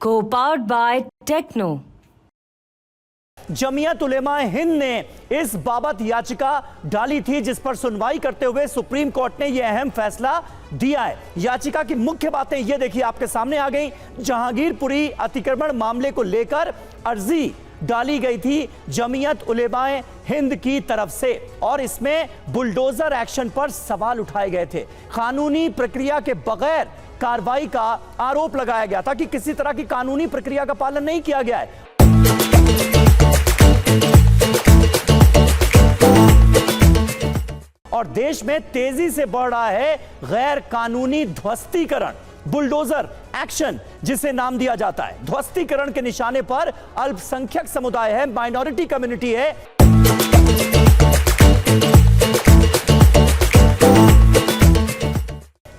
Co-powered by Techno। Jamiat Ulema Hind ने इस बाबत याचिका डाली थी, जिस पर सुनवाई करते हुए सुप्रीम कोर्ट ने यह अहम फैसला दिया है। याचिका की मुख्य बातें ये देखिए आपके सामने आ गई। जहांगीरपुरी अतिक्रमण मामले को लेकर अर्जी डाली गई थी जमीयत उलेमा हिंद की तरफ से और इसमें बुलडोजर एक्शन पर सवाल उठाए गए थे। कानूनी प्रक्रिया के बगैर कार्रवाई का आरोप लगाया गया था कि किसी तरह की कानूनी प्रक्रिया का पालन नहीं किया गया है। और देश में तेजी से बढ़ रहा है गैर कानूनी ध्वस्तीकरण, बुलडोजर एक्शन जिसे नाम दिया जाता है। ध्वस्तीकरण के निशाने पर अल्पसंख्यक समुदाय है, माइनॉरिटी कम्युनिटी है।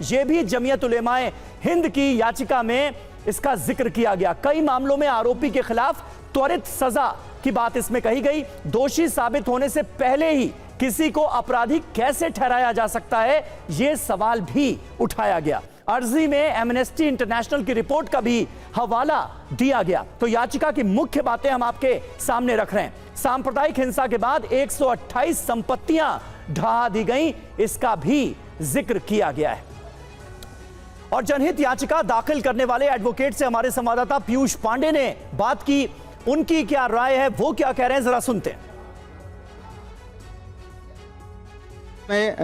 यह भी जमीयत उलेमा हिंद की याचिका में इसका जिक्र किया गया। कई मामलों में आरोपी के खिलाफ त्वरित सजा की बात इसमें कही गई। दोषी साबित होने से पहले ही किसी को अपराधी कैसे ठहराया जा सकता है, यह सवाल भी उठाया गया। अर्जी में एमनेस्टी इंटरनेशनल की रिपोर्ट का भी हवाला दिया गया। तो याचिका की मुख्य बातें हम आपके सामने रख रहे हैं। सांप्रदायिक हिंसा के बाद 128 संपत्तियां ढहा दी गई, इसका भी जिक्र किया गया है। और जनहित याचिका दाखिल करने वाले एडवोकेट से हमारे संवाददाता पीयूष पांडे ने बात की। उनकी क्या राय है, वो क्या कह रहे हैं, जरा सुनते हैं।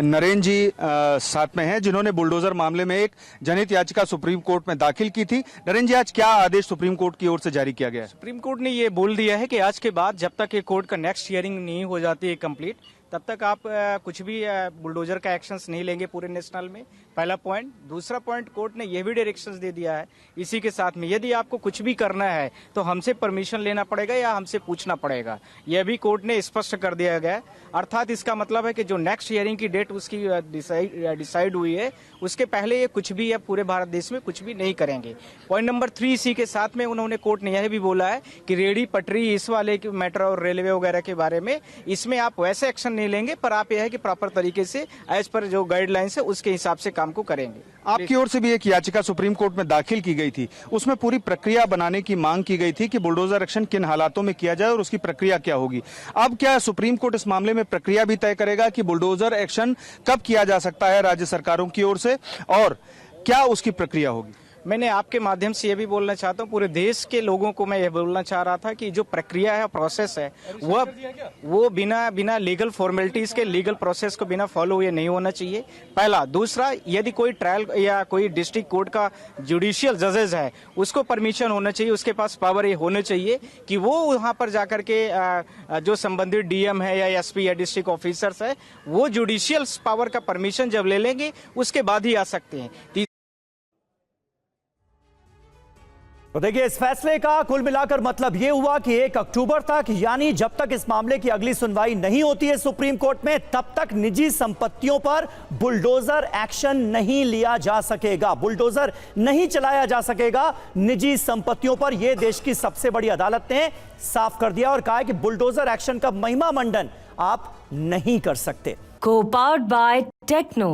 नरेंद्र जी साथ में हैं, जिन्होंने बुलडोजर मामले में एक जनहित याचिका सुप्रीम कोर्ट में दाखिल की थी। नरेंद्र जी, आज क्या आदेश सुप्रीम कोर्ट की ओर से जारी किया गया है? सुप्रीम कोर्ट ने ये बोल दिया है कि आज के बाद जब तक ये कोर्ट का नेक्स्ट हियरिंग नहीं हो जाती है कंप्लीट, तब तक आप कुछ भी बुलडोजर का एक्शंस नहीं लेंगे पूरे नेशनल में। पहला पॉइंट। दूसरा पॉइंट, कोर्ट ने यह भी डायरेक्शंस दे दिया है इसी के साथ में, यदि आपको कुछ भी करना है तो हमसे परमिशन लेना पड़ेगा या हमसे पूछना पड़ेगा। यह भी कोर्ट ने स्पष्ट कर दिया गया है। अर्थात इसका मतलब है कि जो नेक्स्ट हियरिंग की डेट उसकी डिसाइड हुई है, उसके पहले ये कुछ भी या पूरे भारत देश में कुछ भी नहीं करेंगे। पॉइंट नंबर 3 इसी के साथ में उन्होंने कोर्ट ने यह भी बोला है कि रेडी पटरी इस वाले के मैटर और रेलवे वगैरह के बारे में, इसमें आप वैसे एक्शन नहीं लेंगे, पर आप यह है कि प्रॉपर तरीके से एज पर जो गाइडलाइंस है उसके हिसाब से काम को करेंगे। आपकी ओर से भी एक याचिका सुप्रीम कोर्ट में दाखिल की गई थी, उसमें पूरी प्रक्रिया बनाने की मांग की गई थी कि बुलडोजर एक्शन किन हालातों में किया जाए और उसकी प्रक्रिया क्या होगी। अब क्या सुप्रीम कोर्ट इस मामले में प्रक्रिया भी तय करेगा कि बुलडोजर एक्शन कब किया जा सकता है राज्य सरकारों की ओर से, और क्या उसकी प्रक्रिया होगी? मैंने आपके माध्यम से ये भी बोलना चाहता हूँ, पूरे देश के लोगों को मैं ये बोलना चाह रहा था कि जो प्रक्रिया है, प्रोसेस है, वो बिना लीगल फॉर्मेलिटीज के, लीगल प्रोसेस को बिना फॉलो हुए नहीं होना चाहिए। पहला। दूसरा, यदि कोई ट्रायल या कोई डिस्ट्रिक्ट कोर्ट का जुडिशियल जजेस है, उसको परमिशन होना चाहिए, उसके पास पावर ये होना चाहिए कि वो वहाँ पर जाकर के जो संबंधित डीएम है या एसपी या डिस्ट्रिक्ट ऑफिसर्स है, वो जुडिशियल पावर का परमिशन जब ले लेंगे उसके बाद ही आ सकते हैं। तो देखिए, इस फैसले का कुल मिलाकर मतलब यह हुआ कि 1 अक्टूबर तक, यानी जब तक इस मामले की अगली सुनवाई नहीं होती है सुप्रीम कोर्ट में, तब तक निजी संपत्तियों पर बुलडोजर एक्शन नहीं लिया जा सकेगा, बुलडोजर नहीं चलाया जा सकेगा निजी संपत्तियों पर। यह देश की सबसे बड़ी अदालत ने साफ कर दिया और कहा है कि बुलडोजर एक्शन का महिमा मंडन आप नहीं कर सकते। Co-powered by Techno।